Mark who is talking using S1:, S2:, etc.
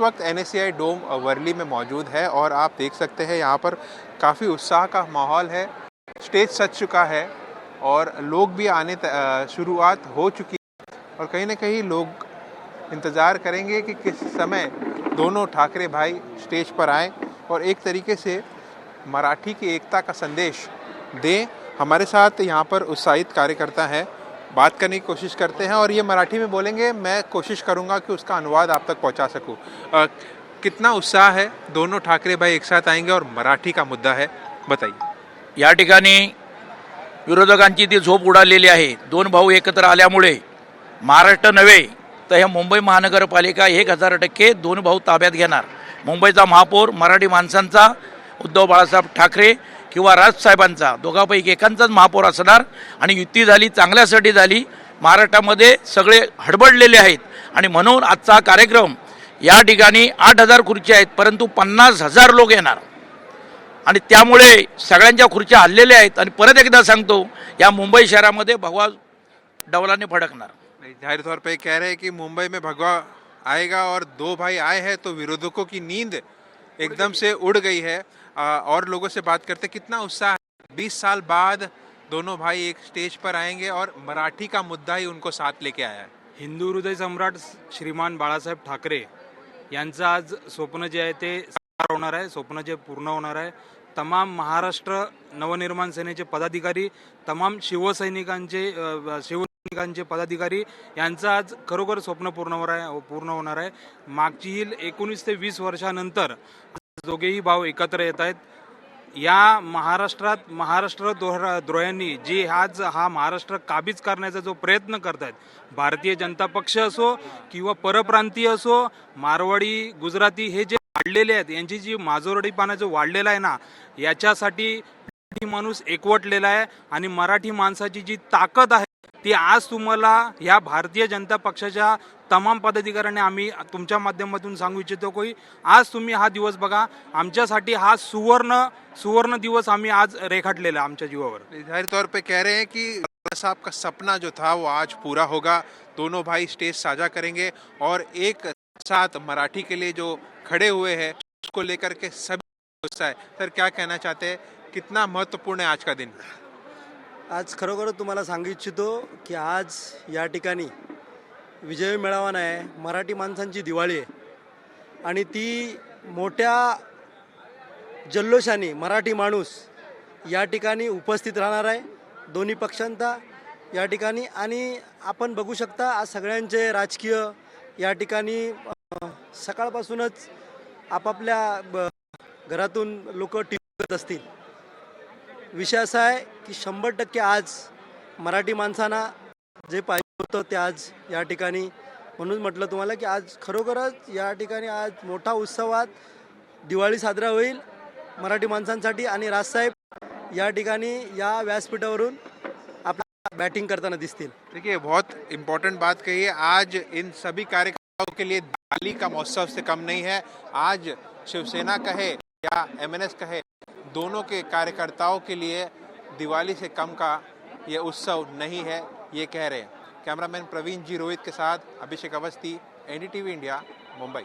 S1: वक्त NSCI dome Worli में मौजूद है और आप देख सकते हैं यहाँ पर काफ़ी उत्साह का माहौल है। स्टेज सज चुका है और लोग भी आने शुरुआत हो चुकी है और कहीं ना कहीं लोग इंतज़ार करेंगे कि किस समय दोनों ठाकरे भाई स्टेज पर आएँ और एक तरीके से मराठी की एकता का संदेश दें। हमारे साथ यहाँ पर उत्साहित कार्यकर्ता हैं, बात करने की कोशिश करते हैं और ये मराठी में बोलेंगे। मैं कोशिश करूँगा कि उसका अनुवाद आप तक पहुँचा सकूँ। कितना उत्साह है, दोनों ठाकरे भाई एक साथ आएंगे और मराठी का मुद्दा है, बताइए।
S2: या ठिकाणी विरोधकांची ती झोप उडालेली आहे। दोन भाऊ एकत्र आल्यामुळे महाराष्ट्र नव्हे तर हे मुंबई महानगरपालिका 1000% दोन भाऊ ताब्यात घेणार। मुंबईचा महापौर मराठी माणसांचा उद्धव बाळासाहेब ठाकरे किंवा राजसाहेबांचा दोघांपैकी एकांचाच महापौर असणार आणि युती झाली, चांगल्यासाठी झाली। महाराष्ट्रामध्ये सगळे हडबडलेले आहेत आणि म्हणून आजचा कार्यक्रम या ठिकाणी 8000 खुर्च्या आहेत परंतु 50,000 लोक येणार आणि त्यामुळे सगळ्यांच्या खुर्च्या हल्लेल्या आहेत आणि परत एकदा सांगतो या मुंबई शहरामध्ये भगवा डौलाने फडकणार।
S1: जाहिर तौर पे कह रहे हैं कि मुंबई में भगवा आएगा और दो भाई आए हैं तो विरोधकों की नींद एकदम से उड़ गई है। और लोगों से बात करते कितना उत्साह है। 20 साल बाद दोनों भाई एक स्टेज पर आएंगे और मराठी का मुद्दा ही उनको साथ लेके आया है।
S3: हिंदू हृदय सम्राट श्रीमान बाळासाहेब ठाकरे यांचं आज स्वप्न जे आहे ते साकार होणार आहे, स्वप्न जे पूर्ण होणार आहे। तमाम महाराष्ट्र नवनिर्माण सेनेचे पदाधिकारी, तमाम शिवसैनिकांचे पदाधिकारी यांचं आज खरोखर स्वप्न पूर्ण होणार आहे। मागची 19 ते 20 वर्षानंतर दोघेही भाऊ एकत्र येत आहेत। या महाराष्ट्रात महाराष्ट्र द्रोह्यांनी जी आज हा महाराष्ट्र काबीज करण्याचा जो प्रयत्न करतायत, भारतीय जनता पक्ष असो किंवा परप्रांतीय असो, मारवाडी गुजराती हे जे वाढलेले आहेत, यांची जी माजोरडीपणा जो वाढलेला आहे ना, याच्यासाठी मराठी माणूस एकवटलेला आहे आणि मराठी माणसाची जी ताकद आहे ती आज तुम्हाला या भारतीय जनता पक्षाच्या तमाम पदाधिकाऱ्यांनी आम्ही तुमच्या माध्यमातून सांगू इच्छितो की आज तुम्ही हा दिवस बघा, आमच्यासाठी हा सुवर्ण दिवस आम्ही आज रेखाटलेला आमच्या जीवावर।
S1: जाहिर तौर पे कह रहे हैं कि साहब का सपना जो था वो आज पूरा होगा। दोनों भाई स्टेज साझा करेंगे और एक साथ मराठी के लिए जो खड़े हुए हैं उसको लेकर के सभी उत्साह है। सर क्या कहना चाहते हैं, कितना महत्वपूर्ण है आज का दिन?
S4: आज खरोखर तुम्हाला सांगू इच्छितो की आज या ठिकाणी विजय मेळावा नाही, मराठी माणसांची दिवाळी आहे आणि ती मोठ्या जल्लोषाने मराठी माणूस या ठिकाणी उपस्थित राहणार आहे, दोन्ही पक्षांचा या ठिकाणी। आणि आपण बघू शकता आज सगळ्यांचे राजकीय या ठिकाणी सकाळपासूनच आपापल्या घरातून लोक टीव्ही बघत असतील। विषय असा आहे की 100% आज मराठी माणसांना जे पाहिजे होतं ते आज या ठिकाणी, म्हणून म्हटलं तुम्हाला की आज खरोखरच या ठिकाणी आज मोठा उत्सवात दिवाळी साजरा होईल मराठी माणसांसाठी आणि राजसाहेब या ठिकाणी या व्यासपीठावरून आपल्या बैटिंग करताना दिसतील।
S1: देखिए, बहुत इम्पोर्टेंट बात कही है। आज इन सभी कार्यकर्ताओं के लिए दिवाली का महोत्सव से कम नहीं है। आज शिवसेना कहे या MNS कहे, दोनों के कार्यकर्ताओं के लिए दिवाली से कम का ये उत्सव नहीं है, ये कह रहे हैं। कैमरामैन प्रवीण जी रोहित के साथ अभिषेक अवस्थी, NDTV इंडिया, मुंबई।